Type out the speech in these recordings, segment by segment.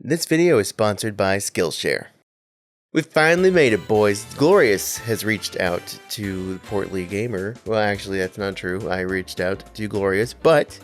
This video is sponsored by Skillshare. We've finally made it, boys. Glorious has reached out to Portly Gamer. Well, actually, that's not true. I reached out to Glorious, but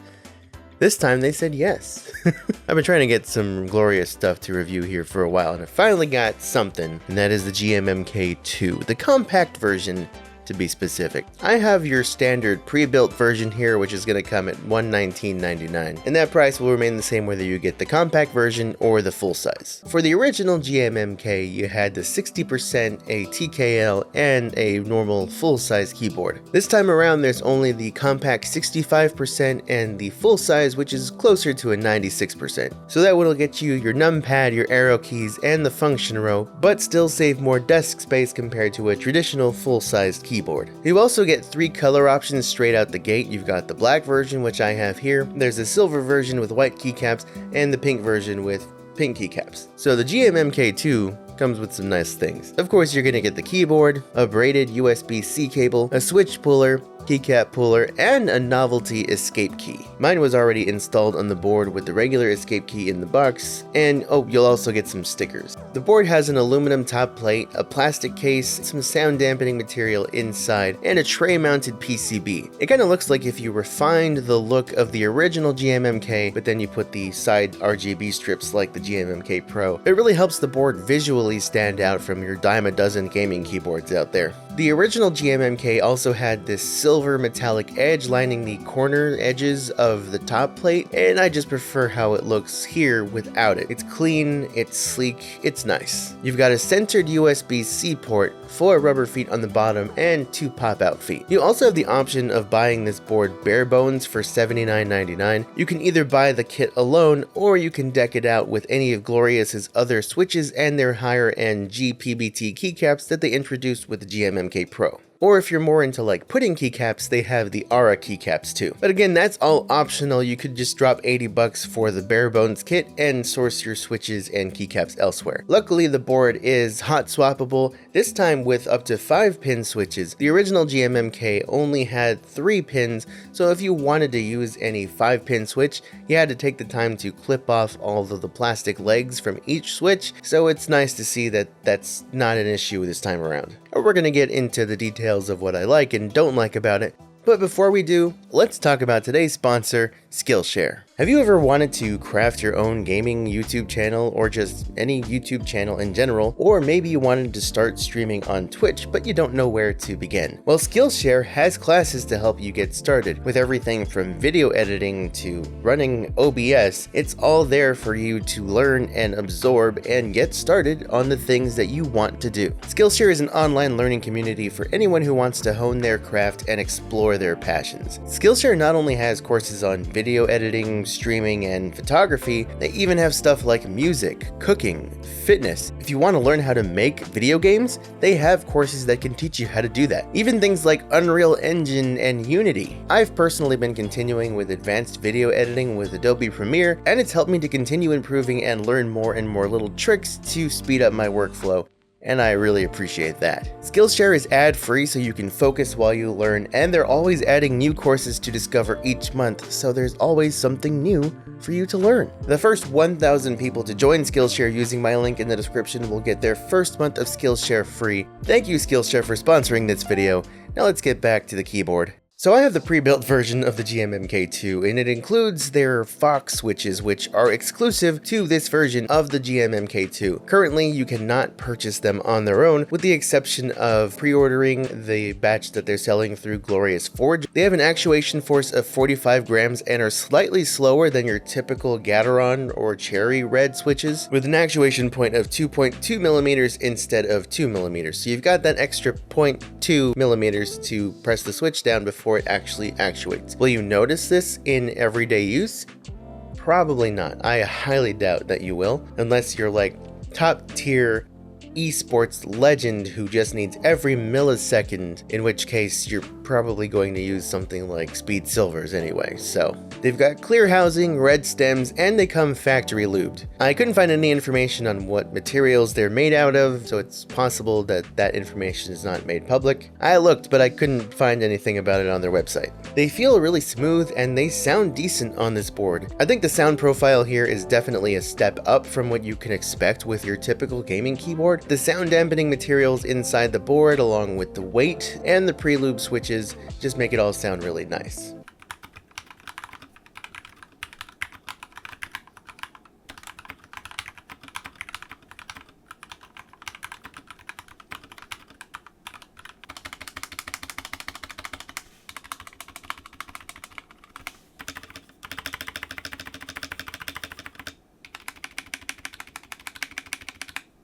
this time they said yes. I've been trying to get some Glorious stuff to review here for a while, and I finally got something, and that is the GMMK 2, the compact version to be specific. I have your standard pre-built version here, which is going to come at $119.99, and that price will remain the same whether you get the compact version or the full size. For the original GMMK, you had the 60%, a TKL, and a normal full-size keyboard. This time around, there's only the compact 65% and the full size, which is closer to a 96%. So that will get you your numpad, your arrow keys, and the function row, but still save more desk space compared to a traditional full-sized keyboard. You also get 3 color options straight out the gate. You've got the black version, which I have here. There's a silver version with white keycaps, and the pink version with pink keycaps. So the GMMK 2 comes with some nice things. Of course, you're going to get the keyboard, a braided USB-C cable, a switch puller, keycap puller, and a novelty escape key. Mine was already installed on the board with the regular escape key in the box, and oh, you'll also get some stickers. The board has an aluminum top plate, a plastic case, some sound dampening material inside, and a tray mounted PCB. It kind of looks like if you refined the look of the original GMMK, but then you put the side RGB strips like the GMMK Pro. It really helps the board visually stand out from your dime a dozen gaming keyboards out there. The original GMMK also had this silver metallic edge lining the corner edges of the top plate, and I just prefer how it looks here without it. It's clean, it's sleek, it's nice. You've got a centered USB-C port, 4 rubber feet on the bottom, and 2 pop-out feet. You also have the option of buying this board bare bones for $79.99. You can either buy the kit alone, or you can deck it out with any of Glorious's other switches and their higher-end GPBT keycaps that they introduced with the GMMK Pro. Or if you're more into like pudding keycaps, they have the Aura keycaps too. But again, that's all optional. You could just drop $80 for the bare bones kit and source your switches and keycaps elsewhere. Luckily, the board is hot swappable, this time with up to 5 pin switches. The original GMMK only had 3 pins, so if you wanted to use any 5-pin switch, you had to take the time to clip off all of the plastic legs from each switch, so it's nice to see that that's not an issue this time around. We're going to get into the details of what I like and don't like about it, but before we do, let's talk about today's sponsor, Skillshare. Have you ever wanted to craft your own gaming YouTube channel, or just any YouTube channel in general, or maybe you wanted to start streaming on Twitch but you don't know where to begin? Well, Skillshare has classes to help you get started. With everything from video editing to running OBS, it's all there for you to learn and absorb and get started on the things that you want to do. Skillshare is an online learning community for anyone who wants to hone their craft and explore their passions. Skillshare not only has courses on video editing, streaming, and photography, they even have stuff like music, cooking, fitness. If you want to learn how to make video games, they have courses that can teach you how to do that. Even things like Unreal Engine and Unity. I've personally been continuing with advanced video editing with Adobe Premiere, and it's helped me to continue improving and learn more and more little tricks to speed up my workflow, and I really appreciate that. Skillshare is ad-free so you can focus while you learn, and they're always adding new courses to discover each month, so there's always something new for you to learn. The first 1,000 people to join Skillshare using my link in the description will get their first month of Skillshare free. Thank you, Skillshare, for sponsoring this video. Now let's get back to the keyboard. So I have the pre-built version of the GMMK 2, and it includes their Fox switches, which are exclusive to this version of the GMMK 2. Currently, you cannot purchase them on their own, with the exception of pre-ordering the batch that they're selling through Glorious Forge. They have an actuation force of 45 grams and are slightly slower than your typical Gateron or Cherry Red switches, with an actuation point of 2.2 millimeters instead of 2 millimeters. So you've got that extra 0.2 millimeters to press the switch down before it actually actuates. Will you notice this in everyday use? Probably not. I highly doubt that you will, unless you're like top tier esports legend who just needs every millisecond, in which case you're probably going to use something like Speed Silvers anyway, so. They've got clear housing, red stems, and they come factory lubed. I couldn't find any information on what materials they're made out of, so it's possible that that information is not made public. I looked, but I couldn't find anything about it on their website. They feel really smooth and they sound decent on this board. I think the sound profile here is definitely a step up from what you can expect with your typical gaming keyboard. The sound dampening materials inside the board, along with the weight and the pre-lube switches, just make it all sound really nice.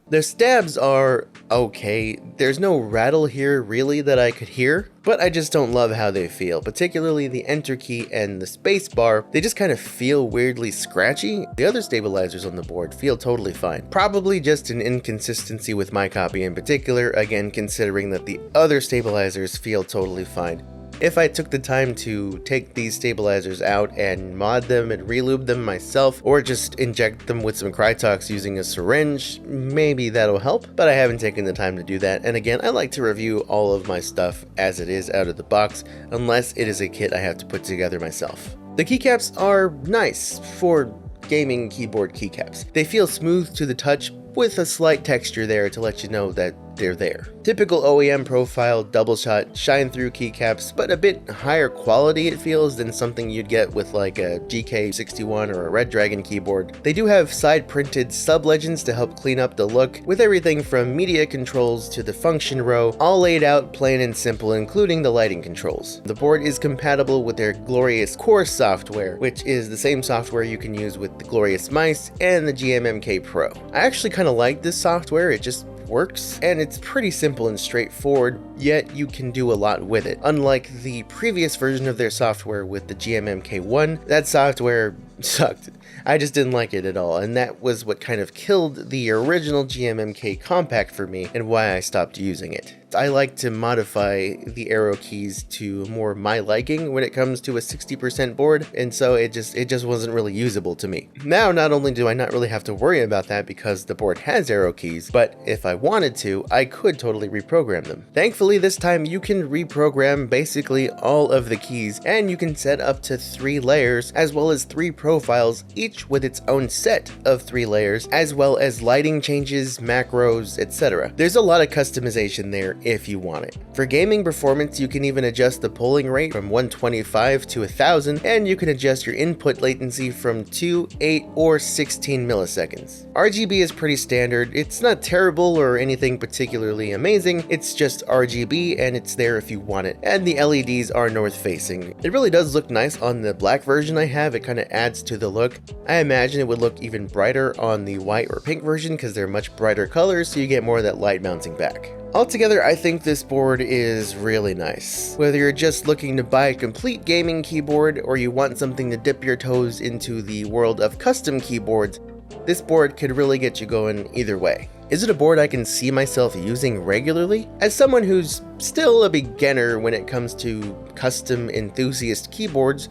The stabs are okay. There's no rattle here really that I could hear, but I just don't love how they feel, particularly the enter key and the space bar. They just kind of feel weirdly scratchy. The other stabilizers on the board feel totally fine. Probably just an inconsistency with my copy in particular, again considering that the other stabilizers feel totally fine. If I took the time to take these stabilizers out and mod them and relube them myself, or just inject them with some Krytox using a syringe, maybe that'll help, but I haven't taken the time to do that. And again, I like to review all of my stuff as it is out of the box, unless it is a kit I have to put together myself. The keycaps are nice for gaming keyboard keycaps. They feel smooth to the touch with a slight texture there to let you know that they're there. Typical OEM profile, double shot, shine through keycaps, but a bit higher quality it feels than something you'd get with like a GK61 or a Red Dragon keyboard. They do have side printed sub legends to help clean up the look, with everything from media controls to the function row, all laid out plain and simple, including the lighting controls. The board is compatible with their Glorious Core software, which is the same software you can use with the Glorious Mice and the GMMK Pro. I actually kind of like this software, it just works, and it's pretty simple and straightforward, yet you can do a lot with it. Unlike the previous version of their software with the GMMK1, that software sucked. I just didn't like it at all, and that was what kind of killed the original GMMK compact for me and why I stopped using it. I like to modify the arrow keys to more my liking when it comes to a 60% board, and so it just wasn't really usable to me. Now, not only do I not really have to worry about that because the board has arrow keys, but if I wanted to, I could totally reprogram them. Thankfully, this time you can reprogram basically all of the keys, and you can set up to 3 layers as well as 3 profiles, each with its own set of 3 layers, as well as lighting changes, macros, etc. There's a lot of customization there if you want it. For gaming performance, you can even adjust the polling rate from 125 to 1000, and you can adjust your input latency from 2, 8, or 16 milliseconds. RGB is pretty standard. It's not terrible or anything particularly amazing, it's just RGB and it's there if you want it. And the LEDs are north facing. It really does look nice on the black version I have, it kind of adds to the look. I imagine it would look even brighter on the white or pink version because they're much brighter colors, so you get more of that light bouncing back. Altogether, I think this board is really nice. Whether you're just looking to buy a complete gaming keyboard or you want something to dip your toes into the world of custom keyboards, this board could really get you going either way. Is it a board I can see myself using regularly? As someone who's still a beginner when it comes to custom enthusiast keyboards,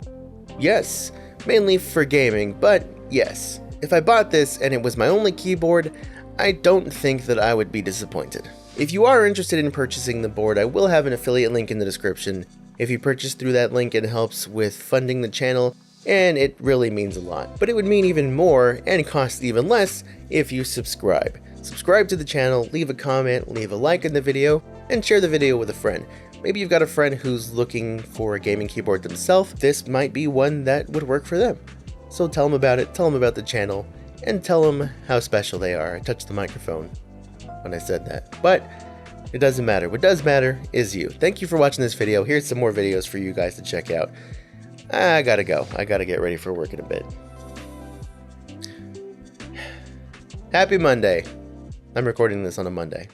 yes, mainly for gaming, but yes. If I bought this and it was my only keyboard, I don't think that I would be disappointed. If you are interested in purchasing the board, I will have an affiliate link in the description. If you purchase through that link, it helps with funding the channel, and it really means a lot. But it would mean even more, and cost even less, if you subscribe. Subscribe to the channel, leave a comment, leave a like in the video, and share the video with a friend. Maybe you've got a friend who's looking for a gaming keyboard themselves. This might be one that would work for them. So tell them about it, tell them about the channel, and tell them how special they are. I touched the microphone when I said that, but it doesn't matter. What does matter is you. Thank you for watching this video. Here's some more videos for you guys to check out. I gotta go. I gotta get ready for work in a bit. Happy Monday. I'm recording this on a Monday.